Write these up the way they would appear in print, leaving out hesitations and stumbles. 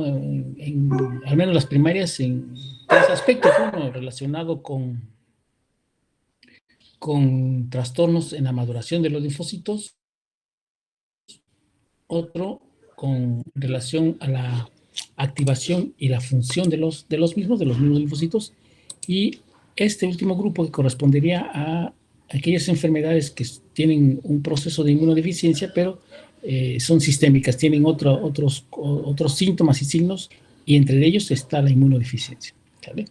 al menos las primarias, en tres aspectos. Uno relacionado con trastornos en la maduración de los linfocitos, otro con relación a la activación y la función de los mismos linfocitos, y este último grupo que correspondería a aquellas enfermedades que tienen un proceso de inmunodeficiencia, pero son sistémicas, tienen otros síntomas y signos, y entre ellos está la inmunodeficiencia. ¿Vale?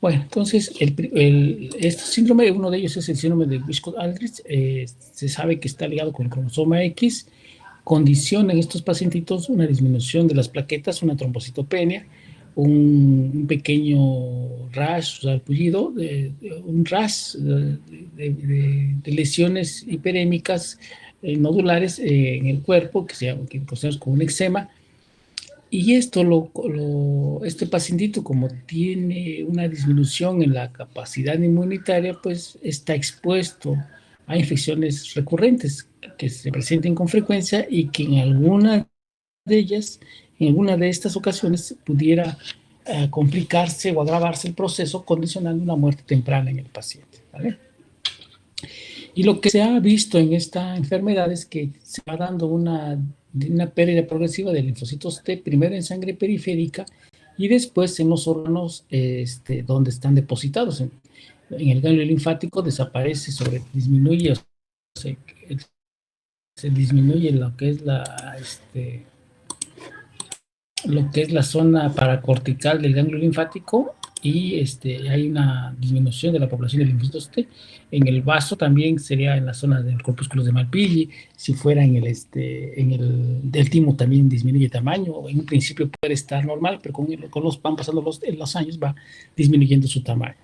Bueno, entonces, este síndrome, uno de ellos es el síndrome de Wiskott-Aldrich. Se sabe que está ligado con el cromosoma X, condiciona en estos pacientitos una disminución de las plaquetas, una trombocitopenia, un pequeño rash, sarpullido, un rash de lesiones hiperémicas nodulares en el cuerpo, que conocemos como un eczema. Y este pacientito, como tiene una disminución en la capacidad inmunitaria, pues está expuesto a infecciones recurrentes que se presenten con frecuencia y que en alguna de ellas, en alguna de estas ocasiones, pudiera complicarse o agravarse el proceso, condicionando una muerte temprana en el paciente. ¿Vale? Y lo que se ha visto en esta enfermedad es que se va dando una pérdida progresiva de linfocitos T, primero en sangre periférica y después en los órganos donde están depositados. En el ganglio linfático desaparece, disminuye, se disminuye lo que es la zona paracortical del ganglio linfático, y hay una disminución de la población de linfocitos T. En el vaso también sería en la zona del corpúsculo de Malpighi. Si fuera en el timo también disminuye tamaño. En un principio puede estar normal, pero con los van pasando los años, va disminuyendo su tamaño.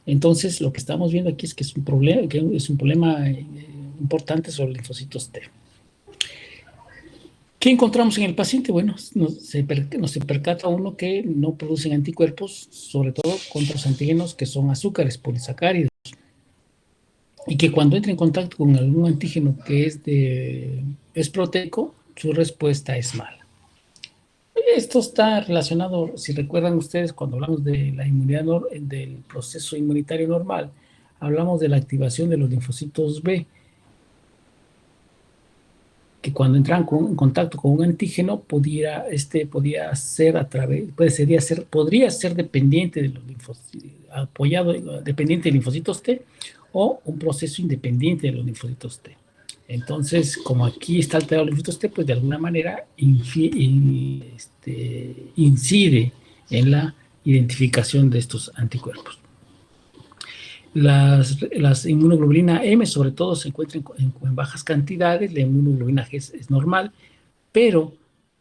Entonces, lo que estamos viendo aquí es que es un problema importante sobre los linfocitos T. ¿Qué encontramos en el paciente? Bueno, se percata uno que no producen anticuerpos, sobre todo contra los antígenos que son azúcares polisacáridos, y que cuando entra en contacto con algún antígeno que es proteico, su respuesta es mala. Esto está relacionado, si recuerdan ustedes, cuando hablamos de la inmunidad, del proceso inmunitario normal, hablamos de la activación de los linfocitos B, que cuando entran en contacto con un antígeno podría ser dependiente de los linfocitos, dependiente de linfocitos T, o un proceso independiente de los linfocitos T. Entonces, como aquí está alterado los linfocitos T, pues de alguna manera incide en la identificación de estos anticuerpos. Las inmunoglobulina M, sobre todo, se encuentran en bajas cantidades. La inmunoglobulina G es normal, pero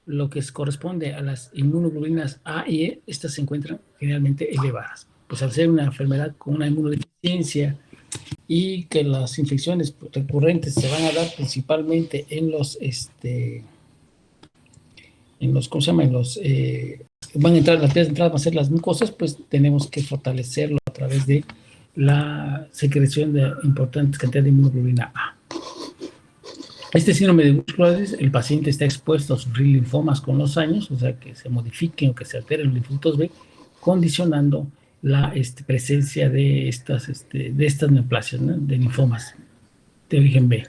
lo que corresponde a las inmunoglobulinas A y E, estas se encuentran generalmente elevadas. Pues al ser una enfermedad con una inmunodeficiencia y que las infecciones recurrentes se van a dar principalmente van a entrar, las vías de entrada van a ser las mucosas, pues tenemos que fortalecerlo a través de la secreción de importantes cantidades de inmunoglobulina A. Este síndrome de Wiskott-Aldrich, el paciente está expuesto a sufrir linfomas con los años, o sea, que se modifiquen o que se alteren los linfocitos B, condicionando la presencia de estas neoplasias, ¿no?, de linfomas de origen B.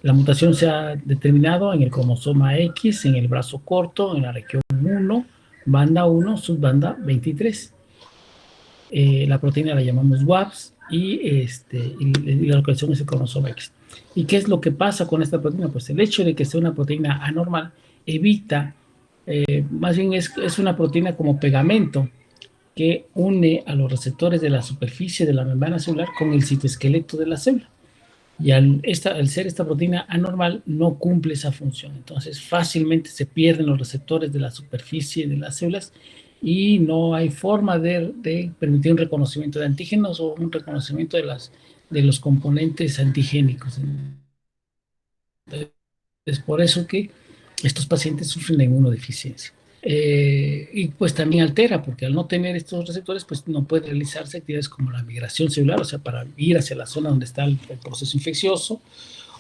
La mutación se ha determinado en el cromosoma X, en el brazo corto, en la región 1, banda 1, subbanda 23. La proteína la llamamos WAPS, y la localización es el cromosoma X. ¿Y qué es lo que pasa con esta proteína? Pues el hecho de que sea una proteína anormal evita, más bien es una proteína como pegamento que une a los receptores de la superficie de la membrana celular con el citoesqueleto de la célula. Y al ser esta proteína anormal, no cumple esa función. Entonces, fácilmente se pierden los receptores de la superficie de las células y no hay forma de permitir un reconocimiento de antígenos o un reconocimiento de los componentes antigénicos. Es por eso que estos pacientes sufren de inmunodeficiencia. Y pues también altera, porque al no tener estos receptores, pues no puede realizarse actividades como la migración celular, o sea, para ir hacia la zona donde está el proceso infeccioso,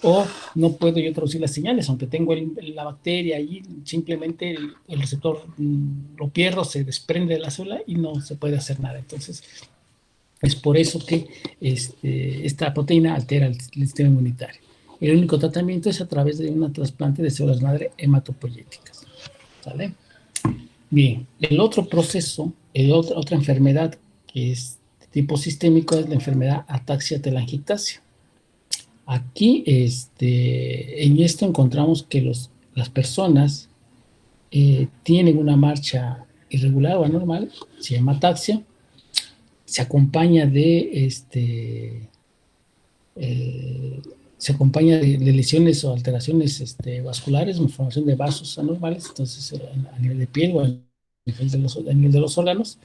o no puedo yo traducir las señales, aunque tengo la bacteria ahí, simplemente el receptor lo pierdo, se desprende de la célula y no se puede hacer nada. Entonces, es por eso que esta proteína altera el sistema inmunitario. El único tratamiento es a través de un trasplante de células madre hematopoyéticas. ¿Sale? Bien, el otro proceso, otra enfermedad que es de tipo sistémico es la enfermedad ataxia telangiectasia. Aquí, en esto encontramos que las personas tienen una marcha irregular o anormal, se llama ataxia, se acompaña de lesiones o alteraciones vasculares, formación de vasos anormales, entonces a nivel de piel o a nivel de los órganos.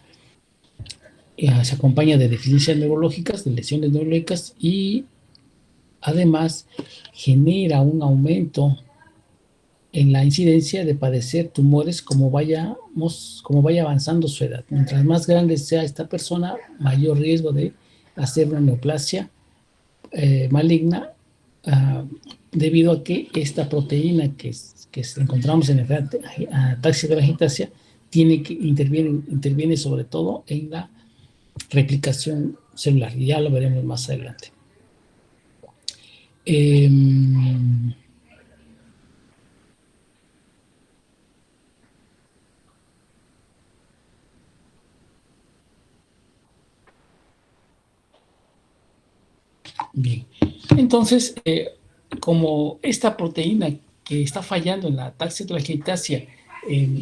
Se acompaña de deficiencias neurológicas, de lesiones neurológicas y además genera un aumento en la incidencia de padecer tumores como vaya avanzando su edad. Mientras más grande sea esta persona, mayor riesgo de hacer una neoplasia maligna, debido a que esta proteína que encontramos en el ataxia telangiectasia interviene sobre todo en la replicación celular, y ya lo veremos más adelante. Bien, entonces, como esta proteína que está fallando en la ataxia telangiectasia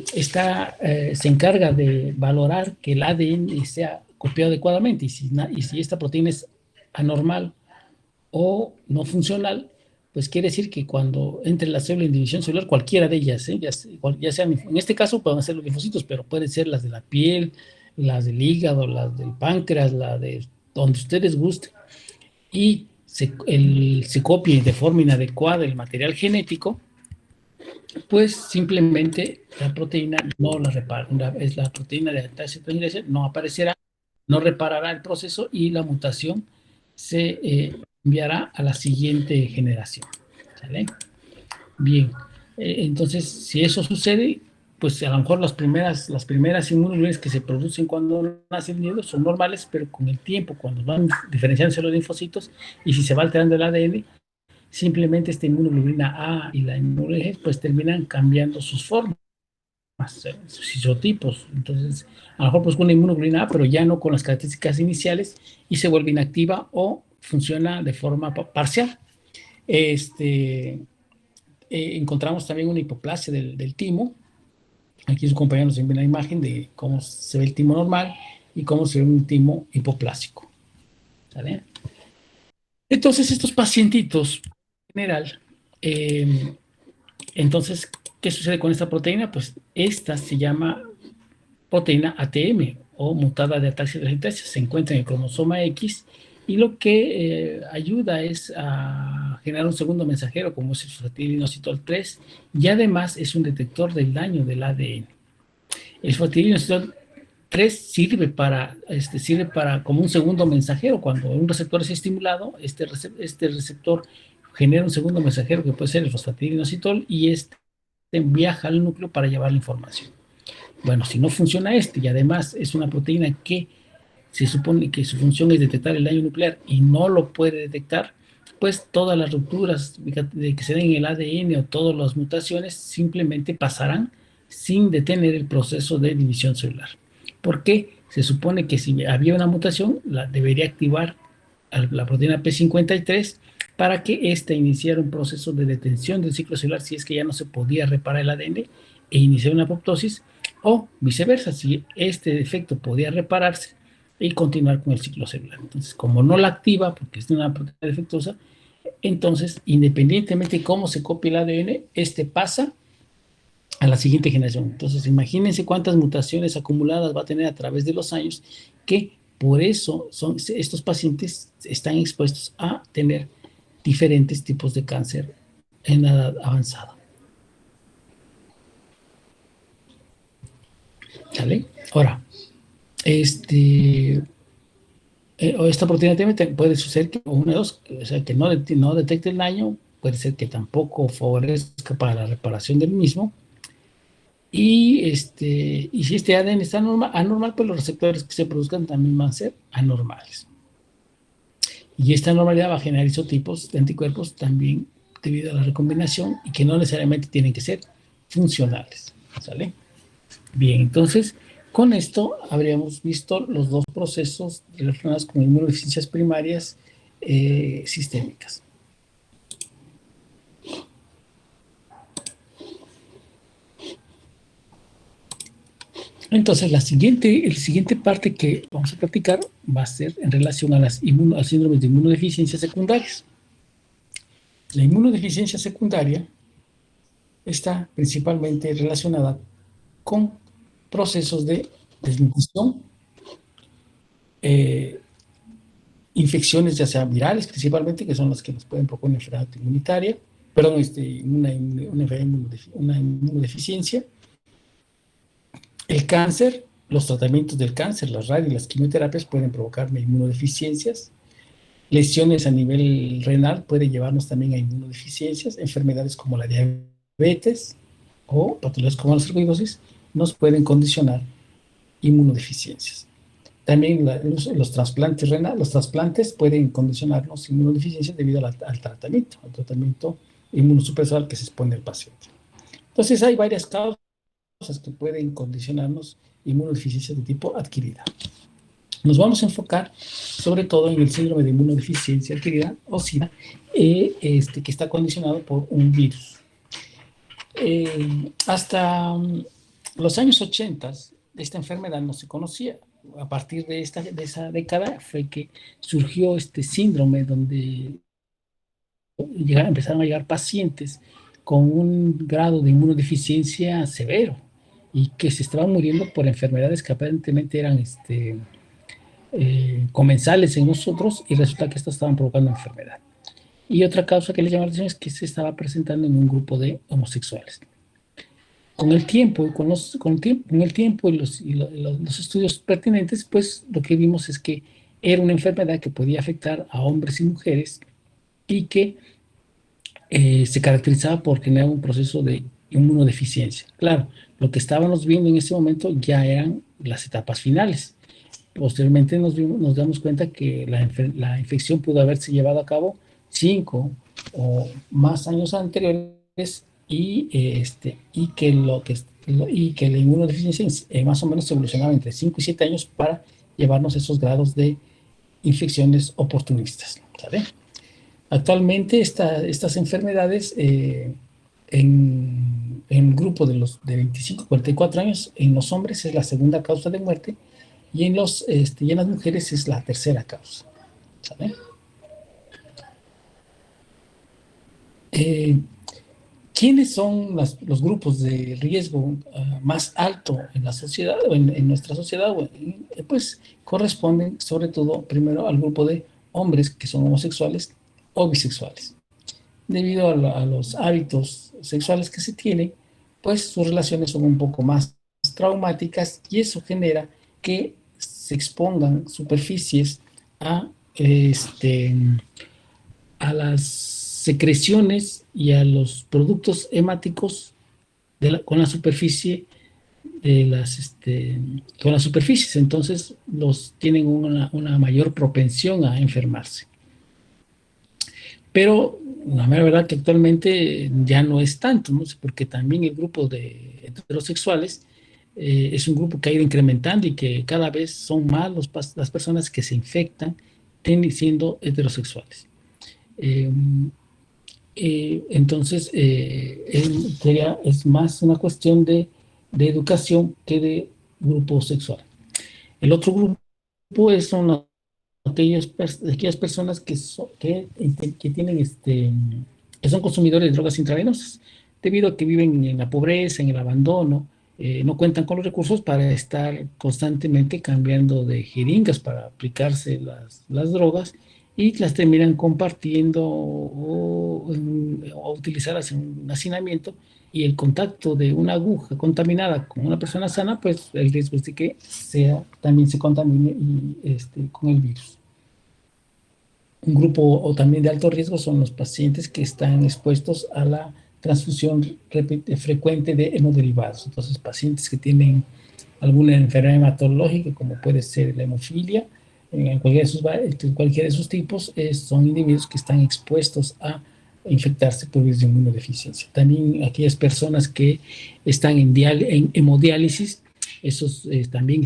se encarga de valorar que el ADN sea copiado adecuadamente, y si esta proteína es anormal o no funcional, pues quiere decir que cuando entre la célula en división celular, cualquiera de ellas, ya sean, en este caso pueden ser los linfocitos, pero pueden ser las de la piel, las del hígado, las del páncreas, la de donde ustedes gusten, y se copie de forma inadecuada el material genético, pues simplemente la proteína no la repara, es la proteína de ataxia telangiectasia, no aparecerá, no reparará el proceso y la mutación se enviará a la siguiente generación. ¿Sale? Bien, entonces si eso sucede, pues a lo mejor las primeras inmunoglobulinas que se producen cuando nace el niño son normales, pero con el tiempo, cuando van diferenciándose los linfocitos y si se va alterando el ADN, simplemente esta inmunoglobulina A y la inmunoglobulina G pues terminan cambiando sus formas, sus isotipos. Entonces, a lo mejor pues con una inmunoglobulina A, pero ya no con las características iniciales y se vuelve inactiva o funciona de forma parcial. Encontramos también una hipoplasia del timo. Aquí su compañero nos envía una imagen de cómo se ve el timo normal y cómo se ve un timo hipoplásico. ¿Sale? Entonces, estos pacientitos, en general, entonces, ¿qué sucede con esta proteína? Pues esta se llama proteína ATM o mutada de ataxia telangiectasia, se encuentra en el cromosoma X y lo que ayuda es a generar un segundo mensajero como es el fosfatidilinositol 3 y además es un detector del daño del ADN. El fosfatidilinositol 3 sirve para como un segundo mensajero. Cuando un receptor es estimulado, este receptor genera un segundo mensajero que puede ser el fosfatidilinositol y viaja al núcleo para llevar la información. Bueno, si no funciona y además es una proteína que se supone que su función es detectar el daño nuclear y no lo puede detectar, pues todas las rupturas que se den en el ADN o todas las mutaciones simplemente pasarán sin detener el proceso de división celular. ¿Por qué? Se supone que si había una mutación, debería activar la proteína P53 para que ésta iniciara un proceso de detención del ciclo celular si es que ya no se podía reparar el ADN e iniciar una apoptosis, o viceversa, si este defecto podía repararse y continuar con el ciclo celular. Entonces, como no la activa, porque es una proteína defectuosa, entonces, independientemente de cómo se copie el ADN, pasa a la siguiente generación. Entonces, imagínense cuántas mutaciones acumuladas va a tener a través de los años, que por eso estos pacientes están expuestos a tener diferentes tipos de cáncer en la edad avanzada. ¿Sale? Ahora, esta proteína TM puede suceder que una de dos, o sea, que no detecte el daño, puede ser que tampoco favorezca para la reparación del mismo. Y si este ADN está anormal, pues los receptores que se produzcan también van a ser anormales. Y esta anormalidad va a generar isotipos de anticuerpos también debido a la recombinación y que no necesariamente tienen que ser funcionales. ¿Sale? Bien, entonces, con esto habríamos visto los dos procesos relacionados con inmunodeficiencias primarias sistémicas. Entonces, la siguiente parte que vamos a platicar va a ser en relación a las síndromes de inmunodeficiencia secundarias. La inmunodeficiencia secundaria está principalmente relacionada con procesos de desnutrición, infecciones ya sea virales principalmente, que son las que nos pueden provocar una enfermedad inmunitaria, perdón, una inmunodeficiencia, el cáncer, los tratamientos del cáncer, las radios y las quimioterapias pueden provocarme inmunodeficiencias, lesiones a nivel renal pueden llevarnos también a inmunodeficiencias, enfermedades como la diabetes o patologías como la sarcoidosis nos pueden condicionar inmunodeficiencias. También los trasplantes renales, los trasplantes pueden condicionarnos inmunodeficiencias debido al tratamiento inmunosupresor al que se expone el paciente. Entonces hay varias causas que pueden condicionarnos inmunodeficiencias de tipo adquirida. Nos vamos a enfocar sobre todo en el síndrome de inmunodeficiencia adquirida o SIDA, que está condicionado por un virus. Hasta los años 80, esta enfermedad no se conocía. A partir de esa década fue que surgió este síndrome donde empezaron a llegar pacientes con un grado de inmunodeficiencia severo y que se estaban muriendo por enfermedades que aparentemente eran comensales en nosotros y resulta que estas estaban provocando enfermedad. Y otra causa que le llama la atención es que se estaba presentando en un grupo de homosexuales. Con el tiempo y los estudios pertinentes, pues lo que vimos es que era una enfermedad que podía afectar a hombres y mujeres y que se caracterizaba por generar un proceso de inmunodeficiencia. Claro, lo que estábamos viendo en ese momento ya eran las etapas finales. Posteriormente nos damos cuenta que la infección pudo haberse llevado a cabo 5 o más años anteriores y que la inmunodeficiencia más o menos evolucionaba entre 5 y 7 años para llevarnos esos grados de infecciones oportunistas. ¿Sabe? Actualmente estas enfermedades en el grupo de los de 25 a 44 años en los hombres es la segunda causa de muerte y en las mujeres es la tercera causa. ¿Sabe? ¿Quiénes son los grupos de riesgo más alto en la sociedad o en nuestra sociedad? Pues corresponden sobre todo primero al grupo de hombres que son homosexuales o bisexuales. Debido a los hábitos sexuales que se tienen, pues sus relaciones son un poco más traumáticas y eso genera que se expongan superficies a, a las secreciones y a los productos hemáticos con la superficie con las superficies, entonces los tienen una mayor propensión a enfermarse. Pero la mera verdad que actualmente ya no es tanto, ¿no? Porque también el grupo de heterosexuales es un grupo que ha ido incrementando y que cada vez son más las personas que se infectan siendo heterosexuales. Entonces, es más una cuestión de educación que de grupo sexual. El otro grupo son aquellas personas que tienen que son consumidores de drogas intravenosas, debido a que viven en la pobreza, en el abandono, no cuentan con los recursos para estar constantemente cambiando de jeringas para aplicarse las drogas y las terminan compartiendo o utilizarlas en un hacinamiento y el contacto de una aguja contaminada con una persona sana, pues el riesgo es de que también se contamine con el virus. Un grupo o también de alto riesgo son los pacientes que están expuestos a la transfusión frecuente de hemoderivados. Entonces, pacientes que tienen alguna enfermedad hematológica, como puede ser la hemofilia, en cualquiera de sus tipos, son individuos que están expuestos a infectarse por virus de inmunodeficiencia. También aquellas personas que están en hemodiálisis, esos también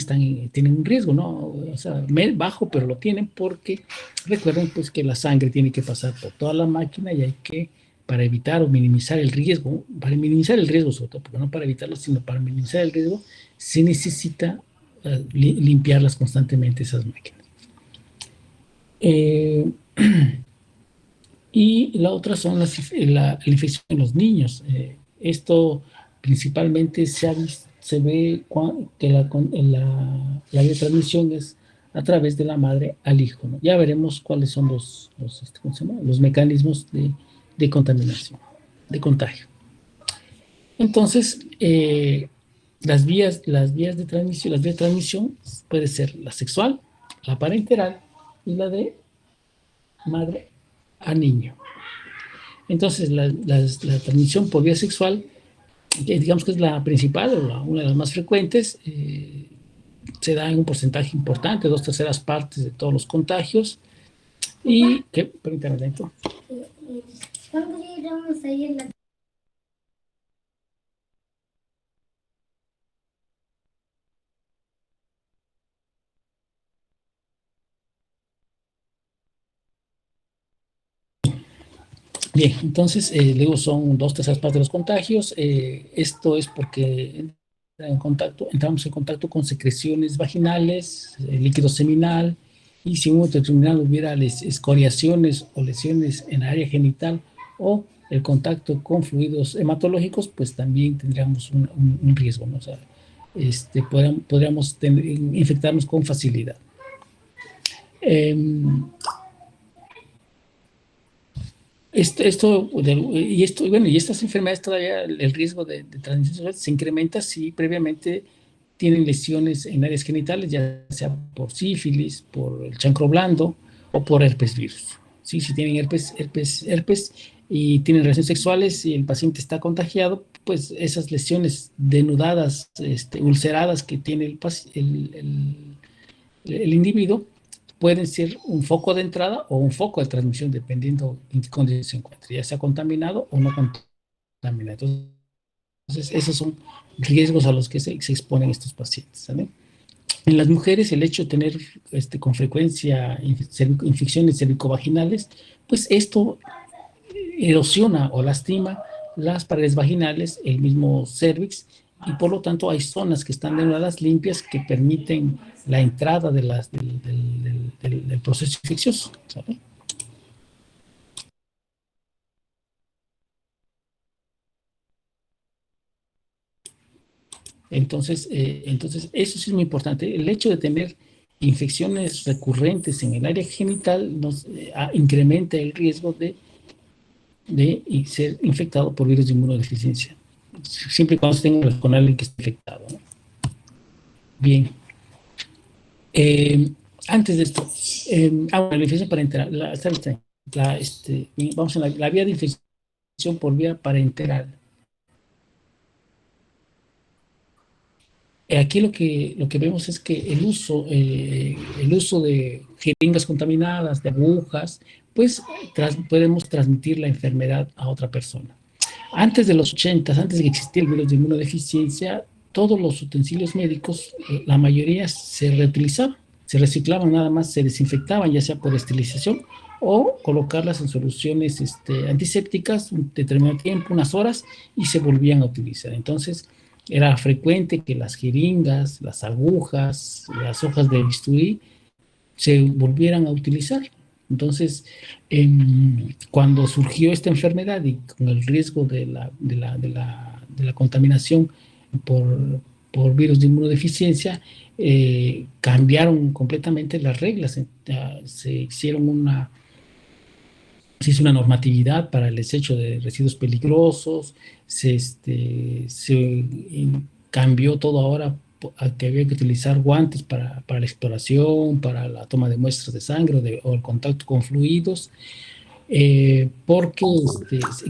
tienen un riesgo, ¿no? O sea, bajo, pero lo tienen porque recuerden pues que la sangre tiene que pasar por toda la máquina y hay que, para evitar o minimizar el riesgo, sobre todo, porque no para evitarlo, sino para minimizar el riesgo, se necesita limpiarlas constantemente esas máquinas. Y la otra son la infección en los niños. Esto principalmente se ve que la vía de transmisión es a través de la madre al hijo, ¿no? Ya veremos cuáles son ¿cómo se llama? Los mecanismos de contaminación, de contagio. Entonces, las vías de transmisión puede ser la sexual, la parenteral y la de madre a niño. Entonces, la transmisión por vía sexual, digamos que es la principal o una de las más frecuentes, se da en un porcentaje importante, 2/3 de todos los contagios. Y, permítame lento. ¿Cuándo llegamos ahí en la... Bien, entonces, luego son 2/3 de los contagios. Esto es porque entramos en contacto con secreciones vaginales, líquido seminal, y si en un momento determinado hubiera escoriaciones o lesiones en la área genital o el contacto con fluidos hematológicos, pues también tendríamos un riesgo, ¿no? O sea, podríamos infectarnos con facilidad. Y estas enfermedades todavía el riesgo de transmisión se incrementa si previamente tienen lesiones en áreas genitales, ya sea por sífilis, por el chancro blando o por herpes virus. ¿Sí? Si tienen herpes y tienen relaciones sexuales y el paciente está contagiado, pues esas lesiones denudadas, ulceradas que tiene el individuo, pueden ser un foco de entrada o un foco de transmisión, dependiendo en qué condición se encuentre, ya sea contaminado o no contaminado. Entonces, esos son riesgos a los que se exponen estos pacientes, ¿saben? En las mujeres, el hecho de tener con frecuencia infecciones cervicovaginales, pues esto erosiona o lastima las paredes vaginales, el mismo cervix, y por lo tanto hay zonas que están denudadas limpias que permiten la entrada del proceso infeccioso, ¿sabe? Entonces, eso sí es muy importante. El hecho de tener infecciones recurrentes en el área genital incrementa el riesgo de ser infectado por virus de inmunodeficiencia, siempre y cuando se tenga con alguien que esté infectado, ¿no? Bien. Antes de esto, la infección parenteral, vamos a la vía de infección por vía parenteral. Aquí lo que vemos es que el uso de jeringas contaminadas, de agujas, pues podemos transmitir la enfermedad a otra persona. Antes de los 80, antes de que existiera el virus de inmunodeficiencia, todos los utensilios médicos, la mayoría se reutilizaban, se reciclaban nada más, se desinfectaban, ya sea por esterilización o colocarlas en soluciones antisépticas un determinado tiempo, unas horas, y se volvían a utilizar. Entonces, era frecuente que las jeringas, las agujas, las hojas de bisturí se volvieran a utilizar. Entonces, cuando surgió esta enfermedad y con el riesgo de la contaminación por virus de inmunodeficiencia, cambiaron completamente las reglas. Se hizo una normatividad para el desecho de residuos peligrosos, se cambió todo ahora que había que utilizar guantes para la exploración, para la toma de muestras de sangre o el contacto con fluidos, porque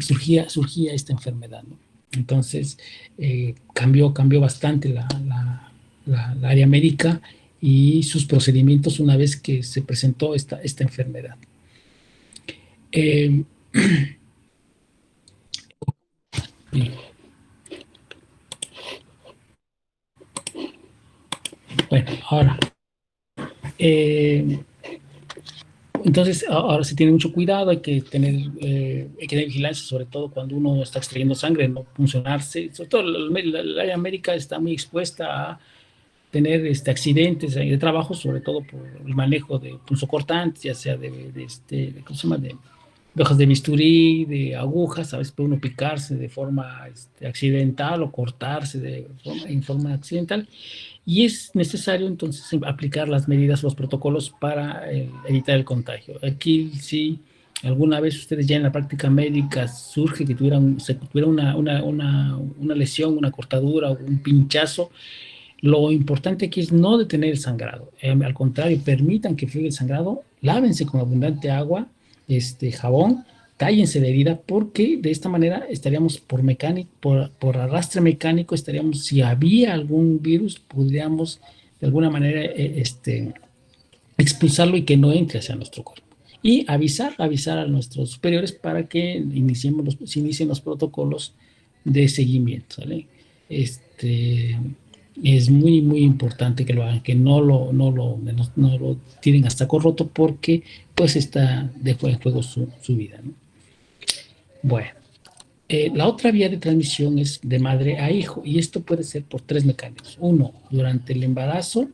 surgía esta enfermedad, ¿no? Entonces, cambió bastante la área médica y sus procedimientos una vez que se presentó esta enfermedad. Eh, bueno, ahora, eh, entonces, ahora se tiene mucho cuidado, hay que tener vigilancia, sobre todo cuando uno está extrayendo sangre, no funcionarse. Sobre todo la área médica está muy expuesta a tener accidentes de trabajo, sobre todo por el manejo de punzocortantes, ya sea ¿cómo se llama? De hojas de bisturí, de agujas. A veces puede uno picarse de forma accidental o cortarse en forma accidental. Y es necesario entonces aplicar las medidas, los protocolos para evitar el contagio. Aquí sí, alguna vez ustedes ya en la práctica médica surge que se tuviera una lesión, una cortadura o un pinchazo, lo importante aquí es no detener el sangrado. Al contrario, permitan que fluya el sangrado, lávense con abundante agua, jabón, tállense la herida, porque de esta manera estaríamos por arrastre mecánico, si había algún virus, podríamos de alguna manera expulsarlo y que no entre hacia nuestro cuerpo. Y avisar a nuestros superiores para que se inicien los protocolos de seguimiento, ¿sale? Es muy, muy importante que lo hagan, que no lo tiren hasta corroto, porque pues está de juego su vida, ¿no? Bueno, la otra vía de transmisión es de madre a hijo, y esto puede ser por tres mecanismos. Uno, durante el embarazo,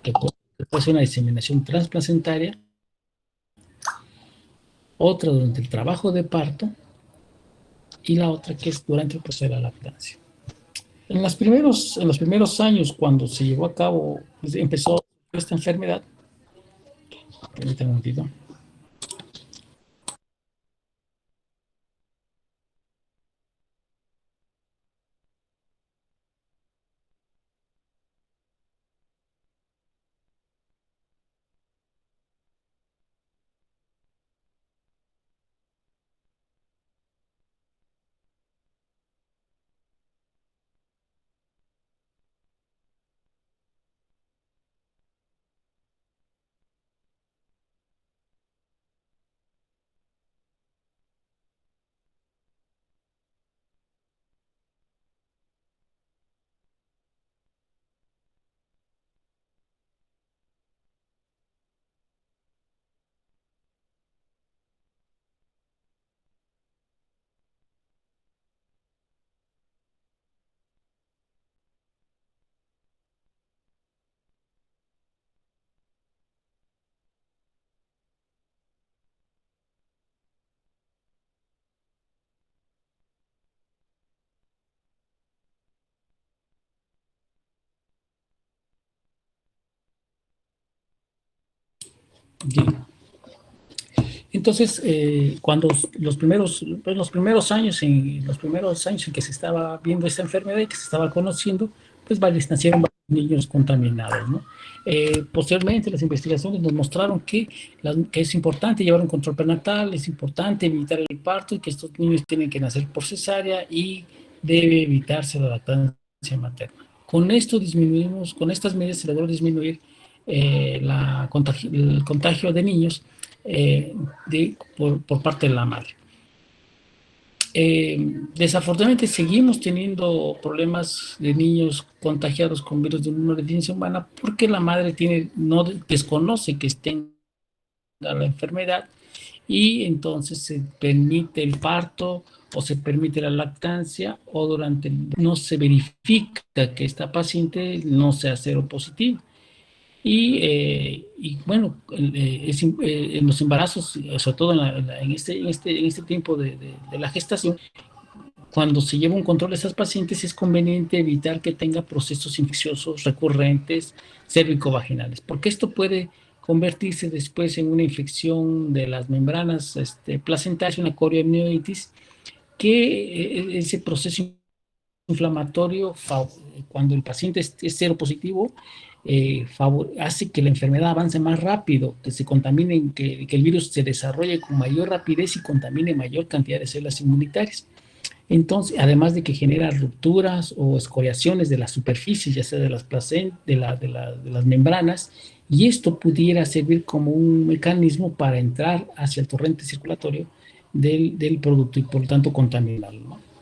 que puede ser una diseminación transplacentaria. Otra durante el trabajo de parto, y la otra que es durante el proceso de la lactancia. En los primeros años, cuando se llevó a cabo, pues, empezó esta enfermedad. Permítanme un momentito. Bien. Entonces, cuando los primeros años en que se estaba viendo esta enfermedad y que se estaba conociendo, pues nacieron varios niños contaminados, ¿no? Posteriormente, las investigaciones nos mostraron que es importante llevar un control prenatal, es importante evitar el parto, y que estos niños tienen que nacer por cesárea y debe evitarse la lactancia materna. Con estas medidas se logró disminuir el contagio de niños por parte de la madre. Desafortunadamente seguimos teniendo problemas de niños contagiados con virus de inmunodeficiencia humana, porque la madre no desconoce que tenga la enfermedad, y entonces se permite el parto o se permite la lactancia, o no se verifica que esta paciente no sea seropositiva. Y bueno, en los embarazos, sobre todo en este tiempo de la gestación, cuando se lleva un control de esas pacientes, es conveniente evitar que tenga procesos infecciosos recurrentes cérvico-vaginales, porque esto puede convertirse después en una infección de las membranas placentarias, una corioamnionitis, que ese proceso inflamatorio, cuando el paciente es seropositivo, hace que la enfermedad avance más rápido, que se contamine, que el virus se desarrolle con mayor rapidez y contamine mayor cantidad de células inmunitarias. Entonces, además de que genera rupturas o escoriaciones de la superficie, ya sea de las placentas, de las membranas, y esto pudiera servir como un mecanismo para entrar hacia el torrente circulatorio del producto y por lo tanto contaminarlo, ¿no?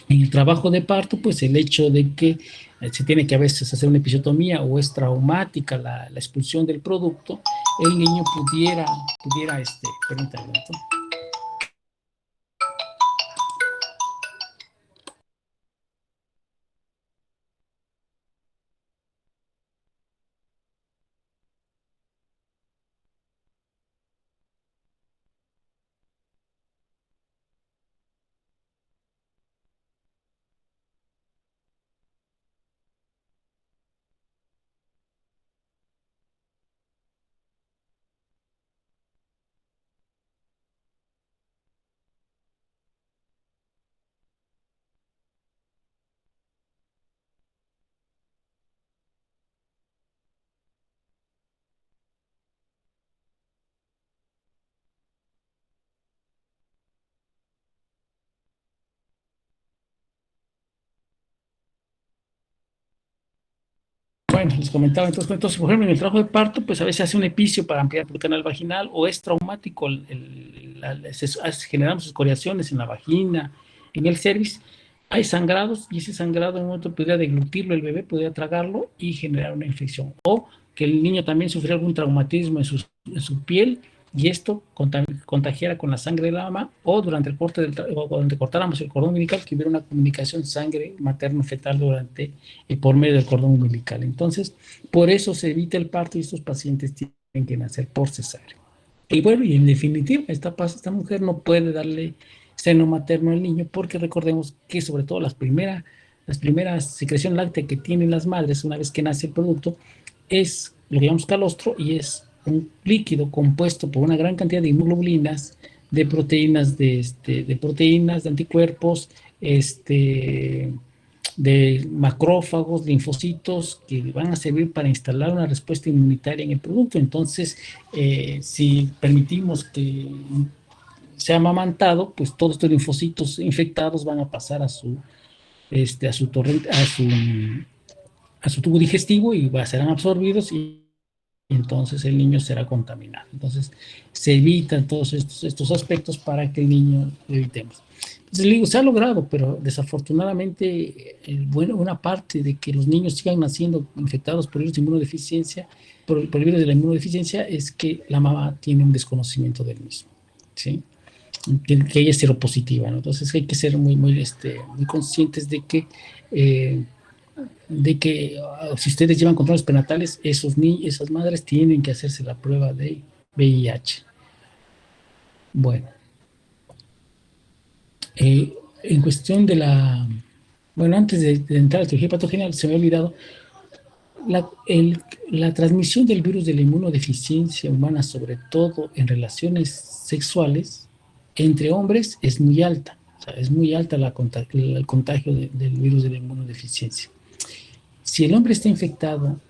En el trabajo de parto, pues el hecho de que se tiene que a veces hacer una episiotomía o es traumática la expulsión del producto, el niño pudiera permítanme, ¿no? Bueno, les comentaba entonces, por ejemplo, en el trabajo de parto, pues a veces hace un epicio para ampliar el canal vaginal o es traumático, generamos escoriaciones en la vagina, en el cervix, hay sangrados y ese sangrado en un momento podría deglutirlo el bebé, podría tragarlo y generar una infección. O que el niño también sufriera algún traumatismo en su piel y esto contagiara con la sangre de la mama o durante el corte o donde cortáramos el cordón umbilical que hubiera una comunicación sangre materno-fetal por medio del cordón umbilical. Entonces, por eso se evita el parto y estos pacientes tienen que nacer por cesárea. Y bueno, y en definitiva, esta mujer no puede darle seno materno al niño porque recordemos que sobre todo las primeras secreción láctea que tienen las madres una vez que nace el producto es lo que llamamos calostro y es un líquido compuesto por una gran cantidad de inmunoglobulinas, de proteínas, de anticuerpos, de macrófagos, linfocitos, que van a servir para instalar una respuesta inmunitaria en el producto. Entonces, si permitimos que sea amamantado, pues todos estos linfocitos infectados van a pasar a su torrente, a su tubo digestivo y serán absorbidos y entonces el niño será contaminado. Entonces se evitan todos estos aspectos para que el niño lo evitemos. Entonces, digo, se ha logrado, pero desafortunadamente, bueno, una parte de que los niños sigan naciendo infectados por virus de inmunodeficiencia, por el virus de la inmunodeficiencia, es que la mamá tiene un desconocimiento del mismo, ¿sí? Que ella es seropositiva, ¿no? Entonces hay que ser muy conscientes de que si ustedes llevan controles prenatales, esas madres tienen que hacerse la prueba de VIH. Bueno, en cuestión de bueno, antes de entrar a la etiología patogenial, se me ha olvidado, la, el, la transmisión del virus de la inmunodeficiencia humana, sobre todo en relaciones sexuales, entre hombres, es muy alta. O sea, es muy alta el contagio del virus de la inmunodeficiencia. Si el hombre está infectado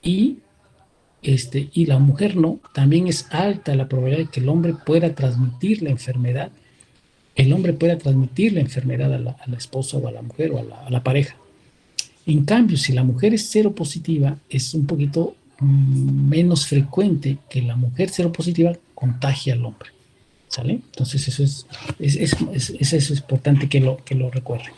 y y la mujer no, también es alta la probabilidad de que el hombre pueda transmitir la enfermedad, a la esposa o a la mujer o a la pareja. En cambio, si la mujer es seropositiva, es un poquito menos frecuente que la mujer seropositiva contagie al hombre, ¿sale? Entonces eso es importante que lo recuerden.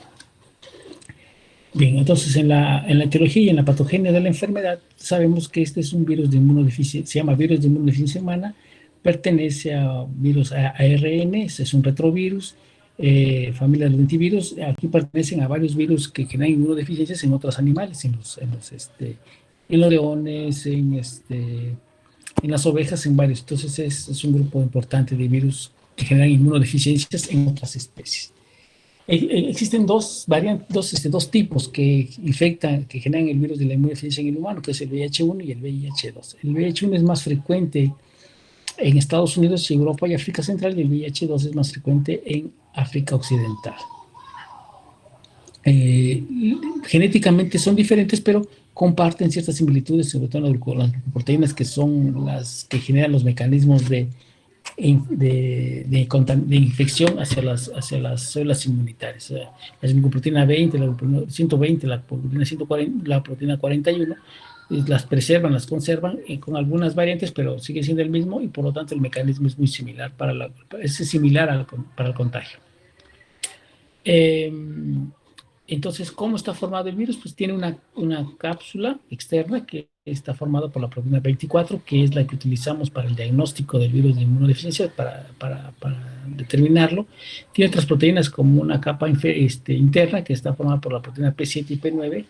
Bien, entonces en la etiología y en la patogenia de la enfermedad sabemos que este es un virus de inmunodeficiencia, se llama virus de inmunodeficiencia humana, pertenece a virus ARN, es un retrovirus, familia de lentivirus. Aquí pertenecen a varios virus que generan inmunodeficiencias en otros animales, en los leones, en las ovejas, en varios. Entonces es un grupo importante de virus que generan inmunodeficiencias en otras especies. Existen dos tipos que infectan, que generan el virus de la inmunodeficiencia en el humano, que es el VIH1 y el VIH2. El VIH1 es más frecuente en Estados Unidos y Europa y África Central, y el VIH2 es más frecuente en África Occidental. genéticamente son diferentes, pero comparten ciertas similitudes, sobre todo las proteínas que son las que generan los mecanismos de infección hacia las células inmunitarias. O sea, la glicoproteína 20, la 120, la proteína 140, la proteína 41, las preservan, las conservan con algunas variantes, pero sigue siendo el mismo y por lo tanto el mecanismo es muy similar es similar para el contagio. Entonces, ¿cómo está formado el virus? Pues tiene una cápsula externa que está formada por la proteína 24, que es la que utilizamos para el diagnóstico del virus de inmunodeficiencia, para determinarlo. Tiene otras proteínas como una capa interna que está formada por la proteína P7 y P9,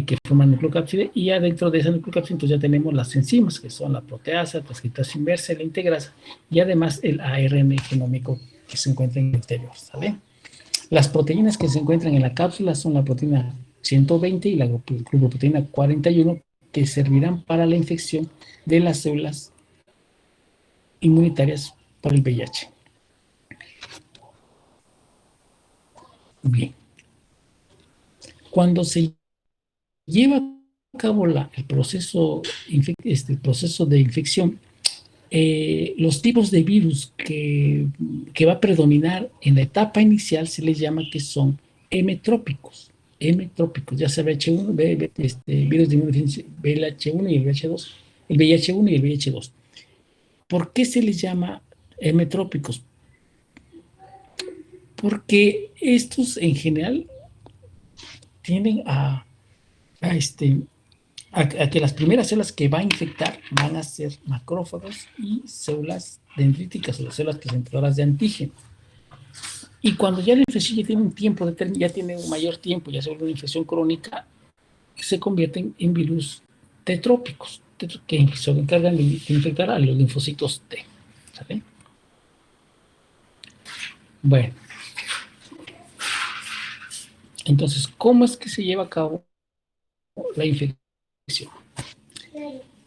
que forman nucleocápside, y adentro de esa nucleocápside entonces ya tenemos las enzimas, que son la proteasa, la transcriptasa inversa y la integrasa, y además el ARN genómico que se encuentra en el interior, ¿sale? Las proteínas que se encuentran en la cápsula son la proteína 120 y la glucoproteína 41, que servirán para la infección de las células inmunitarias por el VIH. Bien. Cuando se lleva a cabo el proceso de infección, los tipos de virus que va a predominar en la etapa inicial se les llama que son hemetrópicos. Hemetrópicos, ya sea VH1, virus de inmunodeficiencia, VLH1 y el VH2, el VIH1 y el VIH2. ¿Por qué se les llama hemetrópicos? Porque estos en general tienden a que las primeras células que va a infectar van a ser macrófagos y células dendríticas, o las células presentadoras de antígeno. Y cuando ya la infección ya tiene un tiempo, ya tiene un mayor tiempo, ya se vuelve una infección crónica, se convierten en virus tetrópicos, que se encargan de infectar a los linfocitos T. ¿Sabe? Bueno, entonces, ¿cómo es que se lleva a cabo la infección?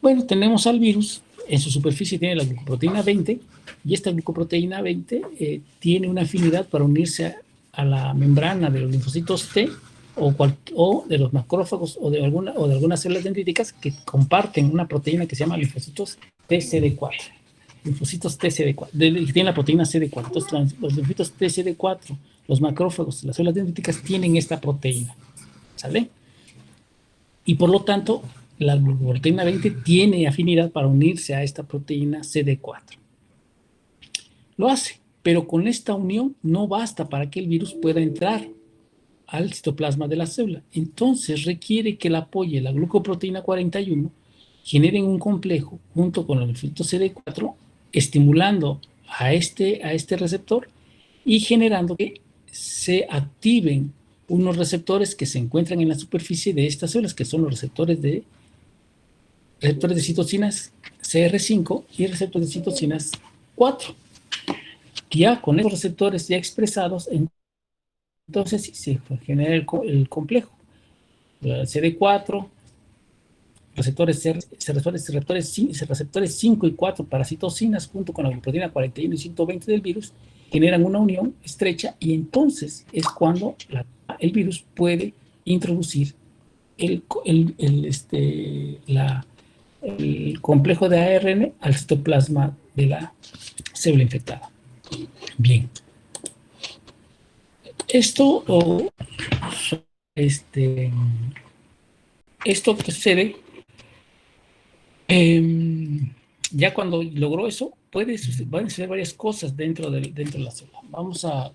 Bueno, tenemos al virus, en su superficie tiene la glucoproteína 20, y esta glucoproteína 20 tiene una afinidad para unirse a la membrana de los linfocitos T o de los macrófagos o de algunas células dendríticas que comparten una proteína que se llama linfocitos TCD4. Linfocitos TCD4, que tienen la proteína CD4. Entonces, los linfocitos TCD4, los macrófagos, las células dendríticas tienen esta proteína. ¿Sale? Y por lo tanto, la glucoproteína 20 tiene afinidad para unirse a esta proteína CD4. Lo hace, pero con esta unión no basta para que el virus pueda entrar al citoplasma de la célula. Entonces requiere que la apoye la glucoproteína 41, generen un complejo junto con el linfocito CD4, estimulando a este receptor y generando que se activen unos receptores que se encuentran en la superficie de estas células, que son los receptores de citocinas CR5 y receptores de citocinas 4. Ya con esos receptores ya expresados, entonces se genera el complejo. CD4, receptores 5 y 4 para citocinas, junto con la glucoproteína 41 y 120 del virus, generan una unión estrecha, y entonces es cuando el virus puede introducir el complejo de ARN al citoplasma de la célula infectada. Bien. Esto que sucede, ya cuando logró eso, van a suceder varias cosas dentro de la célula. Vamos a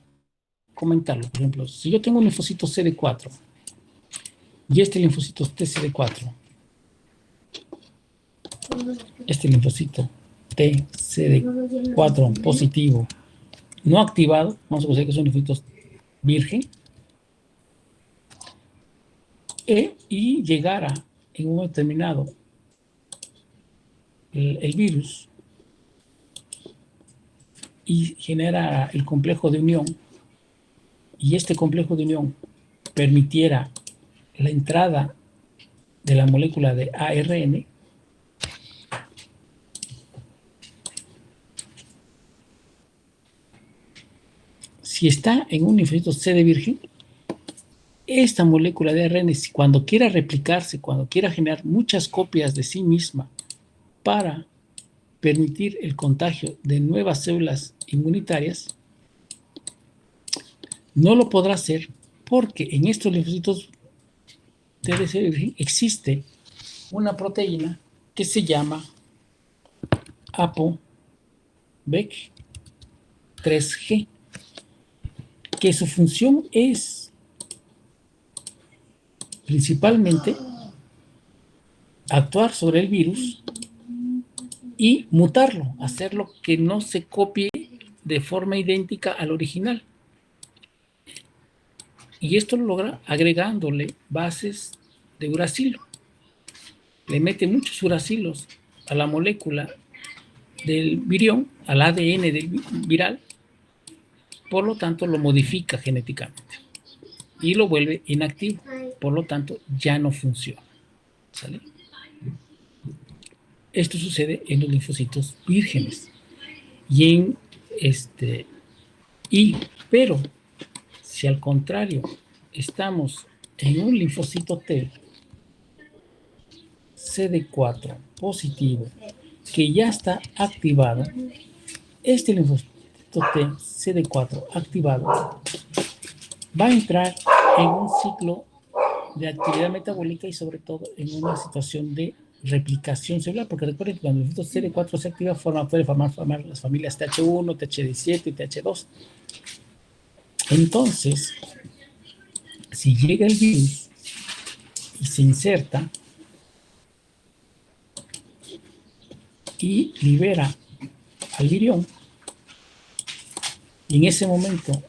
comentarlo. Por ejemplo, si yo tengo un linfocito CD4 y este linfocito TCD4, este linfocito TCD4 positivo no activado, vamos a considerar que es un linfocito virgen, y llegara en un momento determinado el virus y genera el complejo de unión, y este complejo de unión permitiera la entrada de la molécula de ARN, si está en un linfocito C de virgen, esta molécula de ARN, cuando quiera replicarse, cuando quiera generar muchas copias de sí misma para permitir el contagio de nuevas células inmunitarias, no lo podrá hacer porque en estos linfocitos TCD existe una proteína que se llama ApoBec3G, que su función es principalmente actuar sobre el virus y mutarlo, hacerlo que no se copie de forma idéntica al original. Y esto lo logra agregándole bases de uracilo. Le mete muchos uracilos a la molécula del virión, al ADN del viral, por lo tanto lo modifica genéticamente y lo vuelve inactivo, por lo tanto ya no funciona. ¿Sale? Esto sucede en los linfocitos vírgenes y pero si al contrario estamos en un linfocito T CD4 positivo que ya está activado, este linfocito T CD4 activado va a entrar en un ciclo de actividad metabólica y sobre todo en una situación de replicación celular, porque recuerden que cuando el linfocito CD4 se activa puede formar las familias TH1, TH17 y TH2. Entonces, si llega el virus y se inserta y libera al virión, y en ese momento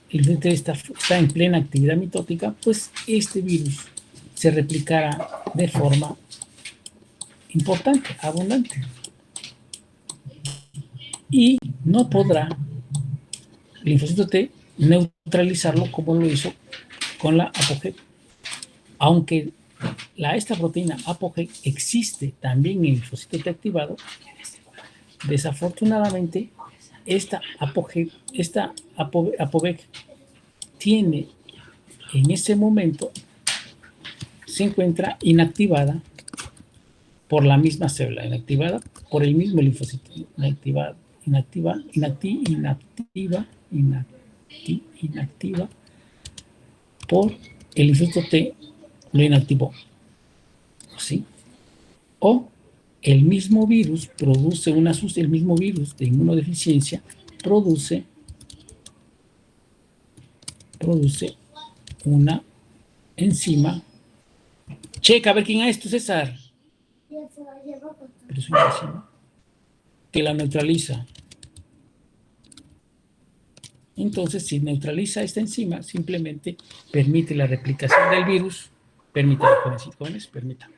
el linfocito está en plena actividad mitótica, pues este virus se replicará de forma importante, abundante, y no podrá el linfocito T neutralizarlo como lo hizo con la ApoG. Aunque esta proteína ApoG existe también en el linfocito T activado, desafortunadamente esta ApoBec tiene en ese momento, se encuentra inactivada por la misma célula, inactivada por el mismo linfocito, inactiva por el linfocito T, lo inactivó, ¿sí? O el mismo virus produce el mismo virus de inmunodeficiencia produce una enzima. Checa a ver quién es esto, César. Pero es una enzima que la neutraliza. Entonces, si neutraliza esta enzima, simplemente permite la replicación del virus. Permítame, jóvenes, permítame.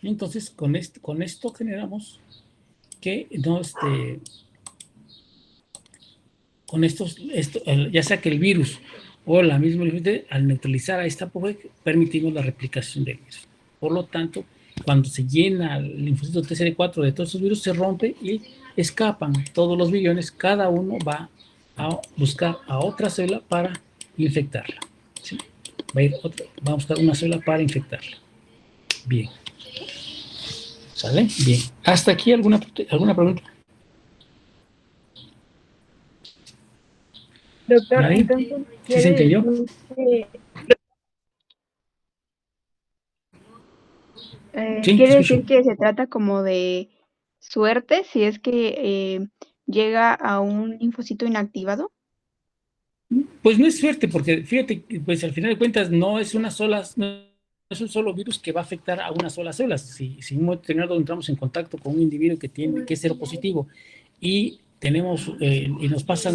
Entonces, con esto generamos que no con ya sea que el virus o la misma al neutralizar a esta ApoBec, permitimos la replicación del virus. Por lo tanto, cuando se llena el linfocito TCD4 de todos esos virus, se rompe y escapan todos los viriones, cada uno va a buscar a otra célula para infectarla. ¿Sí? Va a buscar una célula para infectarla. Bien. ¿Sale? Bien. ¿Hasta aquí alguna pregunta? Doctor, ¿Nadie? entonces ¿Sí se entendió? Sí, te quiere escucho. decir que se trata como de suerte si es que llega a un linfocito inactivado. Pues no es suerte, porque fíjate, pues al final de cuentas no es un solo virus que va a afectar a una sola célula. Si en un momento determinado entramos en contacto con un individuo que es seropositivo y nos pasa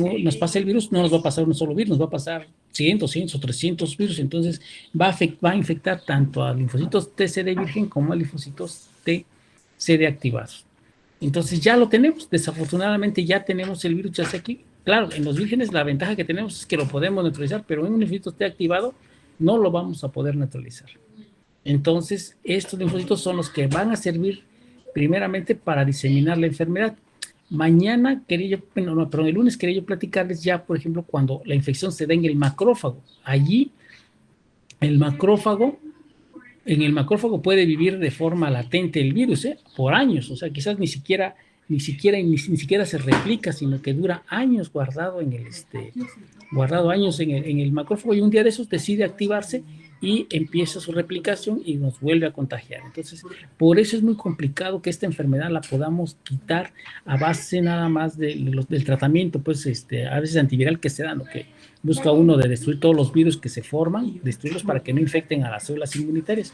el virus, no nos va a pasar un solo virus, nos va a pasar 100, 200 o 300 virus, entonces va a infectar tanto a linfocitos TCD virgen como a linfocitos TCD activados. Entonces ya lo tenemos, desafortunadamente ya tenemos el virus ya está aquí. Claro, en los vírgenes la ventaja que tenemos es que lo podemos neutralizar, pero en un linfocito esté activado no lo vamos a poder neutralizar. Entonces, estos linfocitos son los que van a servir primeramente para diseminar la enfermedad. Mañana quería yo, bueno, no, perdón, el lunes quería yo platicarles ya, por ejemplo, cuando la infección se da en el macrófago. Allí, el macrófago, en el macrófago puede vivir de forma latente el virus, por años, o sea, quizás ni siquiera se replica, sino que dura años guardado guardado años en el macrófago, y un día de esos decide activarse y empieza su replicación y nos vuelve a contagiar. Entonces, por eso es muy complicado que esta enfermedad la podamos quitar a base nada más del tratamiento, pues a veces antiviral que se da, lo que busca uno de destruir todos los virus que se forman, destruirlos para que no infecten a las células inmunitarias.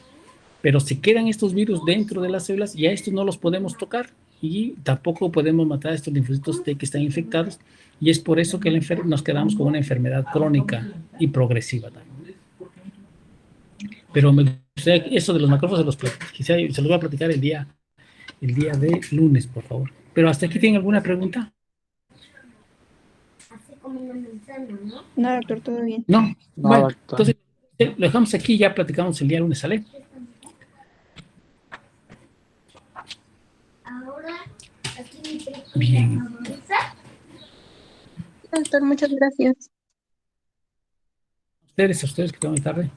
Pero si quedan estos virus dentro de las células, ya estos no los podemos tocar y tampoco podemos matar a estos linfocitos T que están infectados, y es por eso que nos quedamos con una enfermedad crónica y progresiva también. Pero eso de los macrófagos se los voy a platicar el día de lunes, por favor. Pero hasta aquí, ¿tienen alguna pregunta? No, doctor, todo bien. No, No, bueno, doctor. entonces lo dejamos aquí, ya platicamos el día lunes, ¿sale? Bien. Doctor, muchas gracias. A ustedes que tengan tarde.